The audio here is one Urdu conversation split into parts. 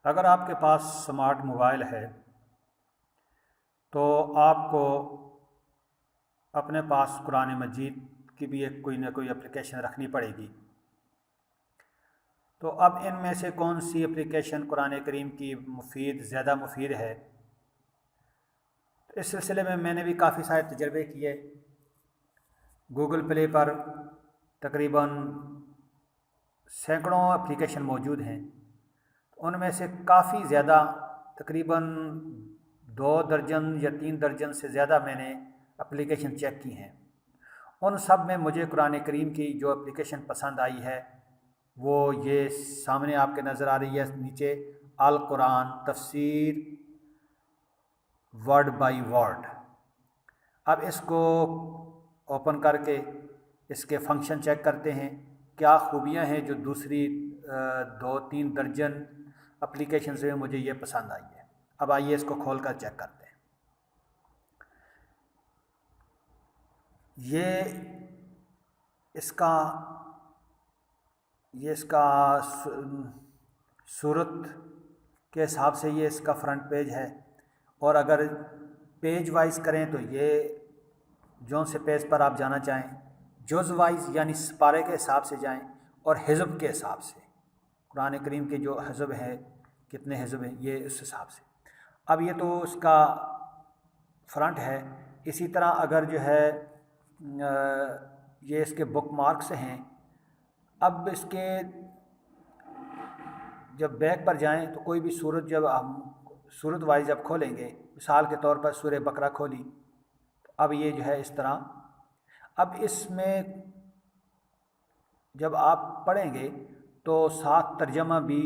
اگر آپ کے پاس سمارٹ موبائل ہے تو آپ کو اپنے پاس قرآن مجید کی بھی ایک کوئی نہ کوئی اپلیکیشن رکھنی پڑے گی۔ تو اب ان میں سے کون سی اپلیکیشن قرآن کریم کی زیادہ مفید ہے؟ اس سلسلے میں نے بھی کافی سارے تجربے کیے۔ گوگل پلے پر تقریباً سینکڑوں اپلیکیشن موجود ہیں، ان میں سے کافی زیادہ تقریباً 2 درجن یا 3 درجن سے زیادہ میں نے اپلیکیشن چیک کی ہیں۔ ان سب میں مجھے قرآن کریم کی جو اپلیکیشن پسند آئی ہے وہ یہ سامنے آپ کے نظر آ رہی ہے نیچے، القرآن تفسیر ورڈ بائی ورڈ۔ اب اس کو اوپن کر کے اس کے فنکشن چیک کرتے ہیں، کیا خوبیاں ہیں جو دوسری 2-3 درجن اپلیکیشن سے مجھے یہ پسند آئی ہے۔ اب آئیے اس کو کھول کر چیک کرتے ہیں۔ یہ اس کا صورت کے حساب سے یہ اس کا فرنٹ پیج ہے، اور اگر پیج وائز کریں تو یہ جون سے پیج پر آپ جانا چاہیں، جز وائز یعنی سپارے کے حساب سے جائیں، اور حزب کے حساب سے قرآن کریم کے جو حزب ہیں، کتنے حزب ہیں، یہ اس حساب سے۔ اب یہ تو اس کا فرنٹ ہے۔ اسی طرح اگر جو ہے یہ اس کے بک مارکس ہیں، اب اس کے جب بیک پر جائیں تو کوئی بھی صورت جب ہم صورت وائز جب کھولیں گے، مثال کے طور پر سورہ بقرہ کھولی، تو اب یہ جو ہے اس طرح، اب اس میں جب آپ پڑھیں گے تو ساتھ ترجمہ بھی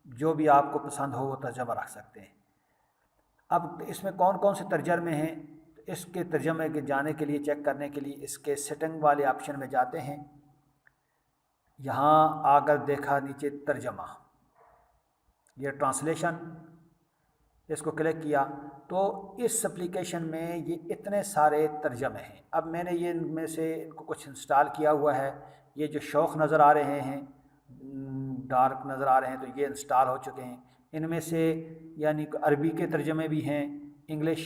جو بھی آپ کو پسند ہو وہ ترجمہ رکھ سکتے ہیں۔ اب اس میں کون کون سے ترجمے ہیں، اس کے ترجمے کے جانے کے لیے چیک کرنے کے لیے اس کے سیٹنگ والے آپشن میں جاتے ہیں۔ یہاں آ کر دیکھا نیچے ترجمہ، یہ ٹرانسلیشن، اس کو کلک کیا تو اس اپلیکیشن میں یہ اتنے سارے ترجمے ہیں۔ اب میں نے یہ ان میں سے ان کو کچھ انسٹال کیا ہوا ہے، یہ جو شوق نظر آ رہے ہیں، ڈارک نظر آ رہے ہیں، تو یہ انسٹال ہو چکے ہیں۔ ان میں سے یعنی عربی کے ترجمے بھی ہیں، انگلش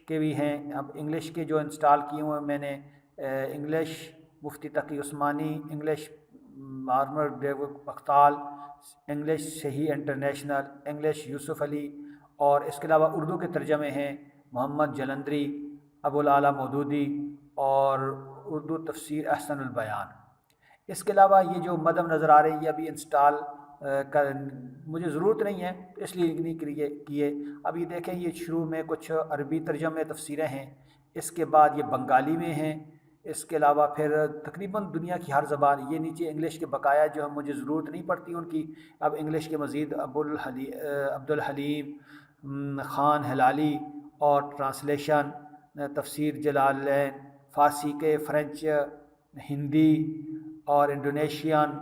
کے بھی ہیں۔ اب انگلش کے جو انسٹال کیے ہوئے میں نے انگلش مفتی تقی عثمانی، انگلش مارمر ڈیوڈ بختال، انگلش صحیح انٹرنیشنل، انگلش یوسف علی، اور اس کے علاوہ اردو کے ترجمے ہیں محمد جلندری، ابو العلا مودودی، اور اردو تفسیر احسن البیان۔ اس کے علاوہ یہ جو مدم نظر آ رہی ہے، یہ ابھی انسٹال مجھے ضرورت نہیں ہے اس لیے نہیں کیے۔ اب یہ دیکھیں، یہ شروع میں کچھ عربی ترجمے تفسیریں ہیں، اس کے بعد یہ بنگالی میں ہیں، اس کے علاوہ پھر تقریباً دنیا کی ہر زبان، یہ نیچے انگلش کے بقایا جو مجھے ضرورت نہیں پڑتی ان کی۔ اب انگلش کے مزید عبد الحلیم خان ہلالی، اور ٹرانسلیشن تفسیر جلالین، فارسی کے، فرینچ، ہندی اور انڈونیشین،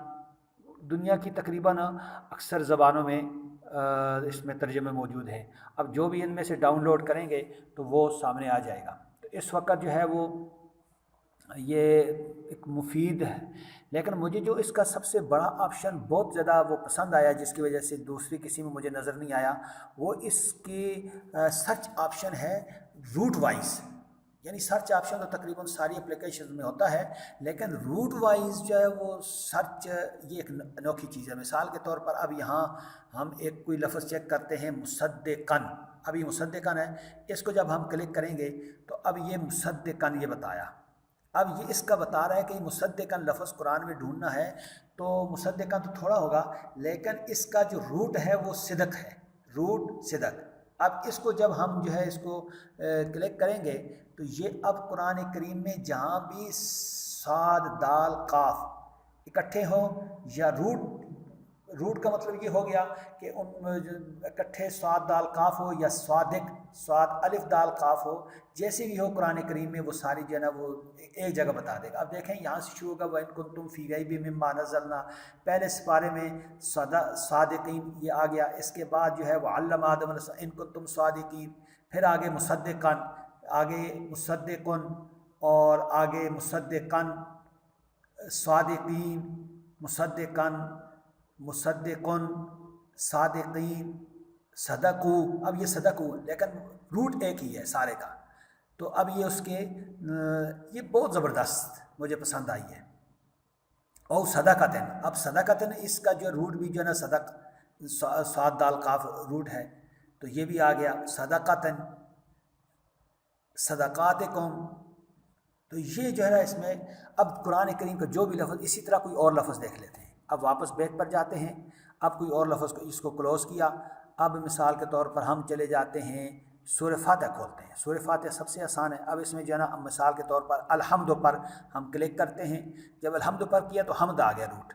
دنیا کی تقریباً اکثر زبانوں میں اس میں ترجمے موجود ہیں۔ اب جو بھی ان میں سے ڈاؤن لوڈ کریں گے تو وہ سامنے آ جائے گا۔ تو اس وقت جو ہے وہ یہ ایک مفید ہے، لیکن مجھے جو اس کا سب سے بڑا آپشن بہت زیادہ وہ پسند آیا، جس کی وجہ سے دوسری کسی میں مجھے نظر نہیں آیا، وہ اس کی سرچ آپشن ہے روٹ وائز۔ یعنی سرچ آپشن تو تقریباً ساری اپلیکیشن میں ہوتا ہے، لیکن روٹ وائز جو ہے وہ سرچ، یہ ایک انوکھی چیز ہے۔ مثال کے طور پر اب یہاں ہم ایک کوئی لفظ چیک کرتے ہیں، مصدقن، اب یہ مصدقن ہے، اس کو جب ہم کلک کریں گے تو اب یہ مصدقن یہ بتایا۔ اب یہ اس کا بتا رہا ہے کہ مصدقن لفظ قرآن میں ڈھونڈنا ہے، تو مصدقن تو تھوڑا ہوگا، لیکن اس کا جو روٹ ہے وہ صدق ہے، روٹ صدق۔ اب اس کو جب ہم جو ہے اس کو کلک کریں گے تو یہ اب قرآن کریم میں جہاں بھی صاد دال قاف اکٹھے ہوں، یا روٹ کا مطلب یہ ہو گیا کہ ان اکٹھے صاد دال قاف ہو، یا صادق صاد الف دال قاف ہو، جیسے بھی ہو قرآن کریم میں وہ ساری جو ہے نا وہ ایک جگہ بتا دے گا۔ اب دیکھیں یہاں سے شروع ہوگا وَإِن كُنتُمْ فِي رَيْبٍ مِّمَّا نَزَّلْنَا، پہلے سپارے میں صادقین یہ آ گیا، اس کے بعد جو ہے وَعَلَّمَ آدَمَ إِن كُنتُمْ صَادِقِينَ، پھر آگے مصدقن، آگے مصدقن، اور آگے مصدقن، صادقین، مصدقن، مصدقن، صادقین، صدقو، اب یہ صدقو لیکن روٹ ایک ہی ہے سارے کا، تو اب یہ اس کے یہ بہت زبردست مجھے پسند آئی ہے۔ او صدقتن، اب صدقتن اس کا جو روٹ بھی جو ہے نا صدق، سات دال قاف روٹ ہے، تو یہ بھی آ گیا صدقتن، صدقاتکم، تو یہ جو ہے نا اس میں اب قرآن کریم کا جو بھی لفظ، اسی طرح کوئی اور لفظ دیکھ لیتے ہیں۔ اب واپس بیک پر جاتے ہیں، اب کوئی اور لفظ کو اس کو کلوز کیا، اب مثال کے طور پر ہم چلے جاتے ہیں سورہ فاتحہ کھولتے ہیں۔ سورہ فاتحہ سب سے آسان ہے۔ اب اس میں جو ہے نا مثال کے طور پر الحمد پر ہم کلک کرتے ہیں، جب الحمد پر کیا تو حمد آ گیا، روٹ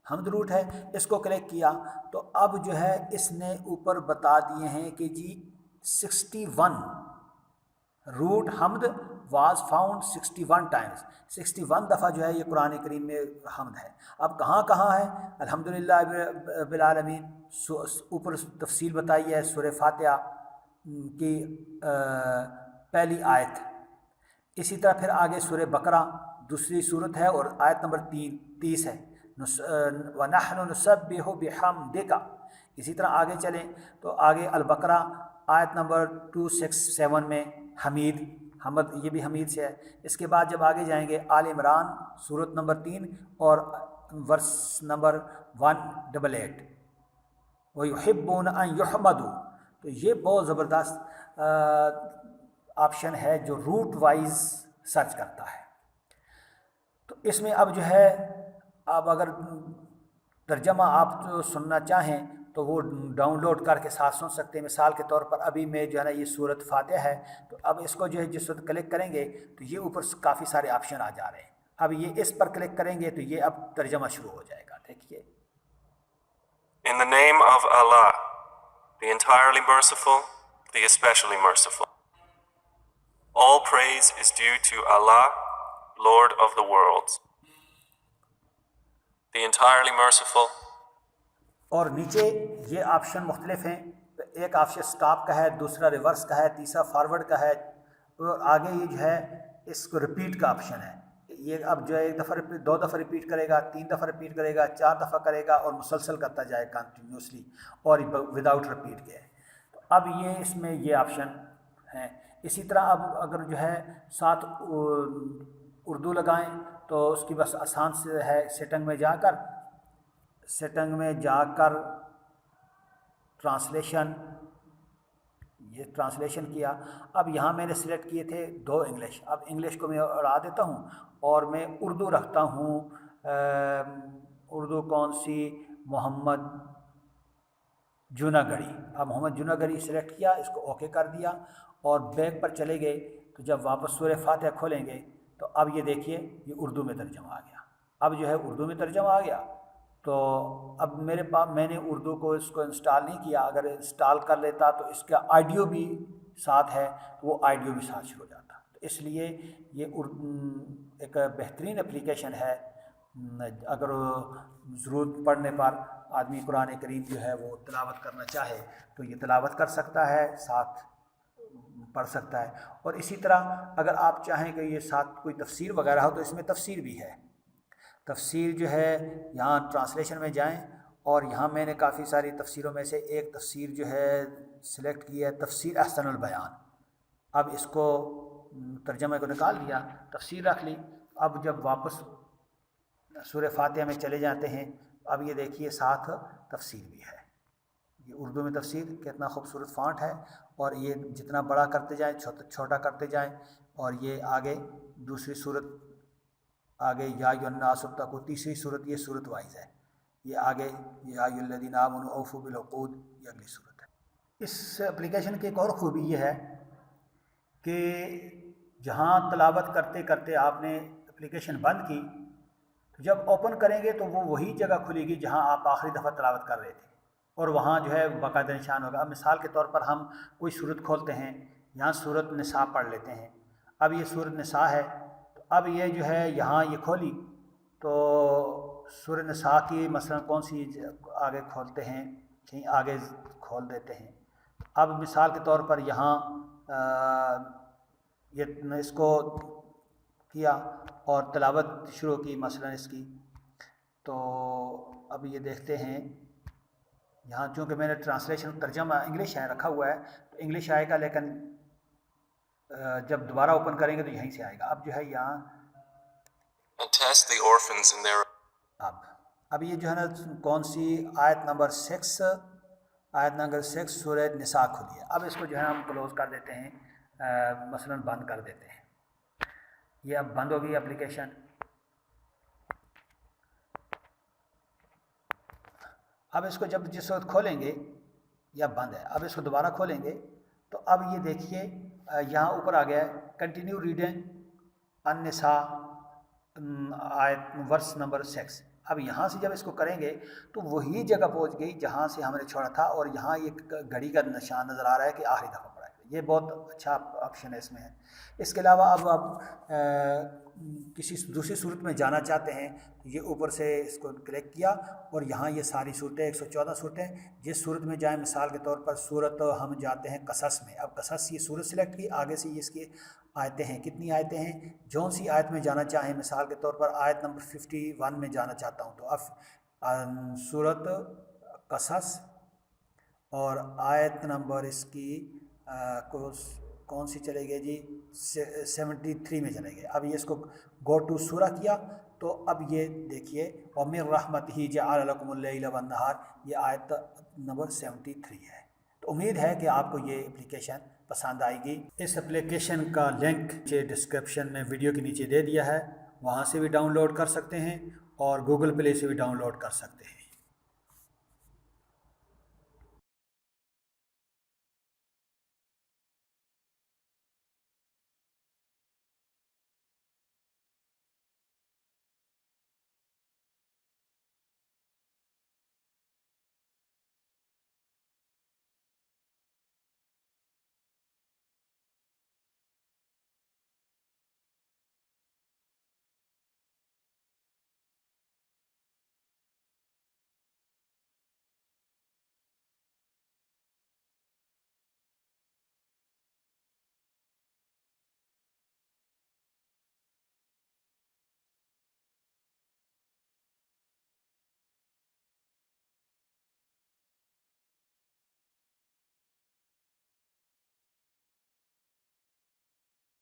حمد روٹ ہے، اس کو کلک کیا تو اب جو ہے اس نے اوپر بتا دیے ہیں کہ جی 61 روٹ حمد واز فاؤنڈ 61 ٹائمز، 61 دفعہ جو ہے یہ قرآن کریم میں حمد ہے۔ اب کہاں کہاں ہے؟ الحمدللہ رب العالمین، اوپر تفصیل بتائی ہے سورہ فاتحہ کی پہلی آیت، اسی طرح پھر آگے سورہ بقرہ دوسری صورت ہے اور آیت نمبر 30 ہے، وَنَحْنُ نُسَبِّحُ بِحَمْدِكَ۔ اسی طرح آگے چلیں تو آگے البقرہ آیت نمبر 267 میں حمید، حمد یہ بھی حمید سے ہے۔ اس کے بعد جب آگے جائیں گے آل عمران صورت نمبر 3 اور ورس نمبر 188، وَيُحِبُّونَ أَن يُحْمَدُوا، تو یہ بہت زبردست آپشن ہے جو روٹ وائز سرچ کرتا ہے۔ تو اس میں اب جو ہے اب اگر ترجمہ آپ سننا چاہیں تو وہ ڈاؤن لوڈ کر کے ساتھ سن سکتے ہیں۔ مثال کے طور پر ابھی میں جو ہے نا یہ صورت فاتحہ ہے، تو اب اس کو جو ہے جس وقت کلک کریں گے تو یہ اوپر کافی سارے آپشن آ جا رہے ہیں۔ اب یہ اس پر کلک کریں گے تو یہ اب ترجمہ شروع ہو جائے گا۔ دیکھیے، In the name of Allah, the entirely merciful, the especially merciful. All praise is due to Allah, Lord of the worlds, the entirely merciful. اور نیچے یہ آپشن مختلف ہیں، ایک آپشن سٹاپ کا ہے، دوسرا ریورس کا ہے، تیسرا فارورڈ کا ہے، اور آگے یہ جو ہے اس کو ریپیٹ کا آپشن ہے۔ یہ اب جو ہے ایک دفعہ دو دفعہ ریپیٹ کرے گا، 3 دفعہ ریپیٹ کرے گا، 4 دفعہ کرے گا، اور مسلسل کرتا جائے کنٹینیوسلی اور وداؤٹ ریپیٹ کے۔ تو اب یہ اس میں یہ آپشن ہیں۔ اسی طرح اب اگر جو ہے ساتھ اردو لگائیں تو اس کی بس آسان سے ہے، سیٹنگ میں جا کر ٹرانسلیشن، یہ ٹرانسلیشن کیا۔ اب یہاں میں نے سلیکٹ کیے تھے 2 انگلش، اب انگلش کو میں اڑا دیتا ہوں اور میں اردو رکھتا ہوں۔ اردو کون سی؟ محمد جوناگڑھی۔ اب محمد جوناگڑھی سلیکٹ کیا، اس کو اوکے کر دیا اور بیک پر چلے گئے، تو جب واپس سورہ فاتحہ کھولیں گے تو اب یہ دیکھیے یہ اردو میں ترجمہ آ گیا۔ اب جو ہے اردو میں ترجمہ آ گیا، تو اب میرے پاس میں نے اردو کو اس کو انسٹال نہیں کیا، اگر انسٹال کر لیتا تو اس کا آڈیو بھی ساتھ ہے، وہ آڈیو بھی ساتھ شروع ہو جاتا۔ تو اس لیے یہ ایک بہترین اپلیکیشن ہے، اگر ضرورت پڑنے پر آدمی قرآن کریم جو ہے وہ تلاوت کرنا چاہے تو یہ تلاوت کر سکتا ہے، ساتھ پڑھ سکتا ہے۔ اور اسی طرح اگر آپ چاہیں کہ یہ ساتھ کوئی تفسیر وغیرہ ہو تو اس میں تفسیر بھی ہے۔ تفسیر جو ہے یہاں ٹرانسلیشن میں جائیں اور یہاں میں نے کافی ساری تفسیروں میں سے ایک تفسیر جو ہے سلیکٹ کی ہے، تفسیر احسن البیان۔ اب اس کو ترجمے کو نکال لیا، تفسیر رکھ لی۔ اب جب واپس سورہ فاتحہ میں چلے جاتے ہیں، اب یہ دیکھیے ساتھ تفسیر بھی ہے۔ یہ اردو میں تفسیر، کتنا خوبصورت فونٹ ہے، اور یہ جتنا بڑا کرتے جائیں چھوٹا کرتے جائیں، اور یہ آگے دوسری صورت آگے یا ایھا الناس اتقوا، تیسری صورت یہ صورت وائز ہے، یہ آگے یا ایھا الذین آمنوا اوفوا بالعقود، یہ اگلی صورت ہے۔ اس اپلیکیشن کی ایک اور خوبی یہ ہے کہ جہاں تلاوت کرتے کرتے آپ نے اپلیکیشن بند کی تو جب اوپن کریں گے تو وہ وہی جگہ کھلے گی جہاں آپ آخری دفعہ تلاوت کر رہے تھے، اور وہاں جو ہے باقاعدہ نشان ہوگا۔ اب مثال کے طور پر ہم کوئی صورت کھولتے ہیں، یہاں صورت نساء پڑھ لیتے ہیں۔ اب یہ صورت نساء ہے، تو اب یہ جو ہے یہاں یہ کھولی تو سورہ نساء کی مثلا کون سی آگے کھولتے ہیں، کہیں آگے کھول دیتے ہیں۔ اب مثال کے طور پر یہاں یہ اس کو کیا اور تلاوت شروع کی مثلا اس کی، تو اب یہ دیکھتے ہیں یہاں چونکہ میں نے ٹرانسلیشن ترجمہ انگلش ہے رکھا ہوا ہے تو انگلش آئے گا، لیکن جب دوبارہ اوپن کریں گے تو یہیں سے آئے گا. اب جو ہے یہاں And test the orphans in their اب یہ جو ہے نا کون سی آیت نمبر 6 سورہ نساء کھلی ہے. اب اس کو جو ہے ہم کلوز کر دیتے ہیں، مثلا بند کر دیتے ہیں. یہ اب بند ہوگی اپلیکیشن. اب اس کو جس وقت کھولیں گے یا بند ہے، اب اس کو دوبارہ کھولیں گے تو اب یہ دیکھیے یہاں اوپر آ گیا ہے کنٹینیو ریڈنگ النساء آیت ورس نمبر 6. اب یہاں سے جب اس کو کریں گے تو وہی جگہ پہنچ گئی جہاں سے ہم نے چھوڑا تھا، اور یہاں یہ گھڑی کا نشان نظر آ رہا ہے کہ آخری دفعہ پڑھا ہے. یہ بہت اچھا آپشن ہے اس میں ہے. اس کے علاوہ اب آپ کسی دوسری صورت میں جانا چاہتے ہیں تو یہ اوپر سے اس کو کلک کیا اور یہاں یہ ساری صورتیں 114 صورتیں، جس صورت میں جائیں مثال کے طور پر صورت ہم جاتے ہیں قصص میں. اب قصص یہ صورت سلیکٹ کی، آگے سے یہ اس کی آیتیں ہیں، کتنی آیتیں ہیں، جون سی آیت میں جانا چاہیں. مثال کے طور پر آیت نمبر 51 میں جانا چاہتا ہوں تو اب صورت قصص اور آیت نمبر اس کی کون سی چلے گئے جی 73 میں چلے گئے. اب یہ اس کو گو ٹو سورہ کیا تو اب یہ دیکھیے وَمِن رَحْمَتِهِ جَعَلَ لَكُمُ اللَّيْلَ وَالنَّهَارَ، یہ آیت نمبر 73 ہے. تو امید ہے کہ آپ کو یہ اپلیکیشن پسند آئے گی. اس اپلیکیشن کا لنک ڈسکرپشن میں ویڈیو کے نیچے دے دیا ہے، وہاں سے بھی ڈاؤن لوڈ کر سکتے ہیں اور گوگل پلے سے بھی ڈاؤن لوڈ کر سکتے ہیں.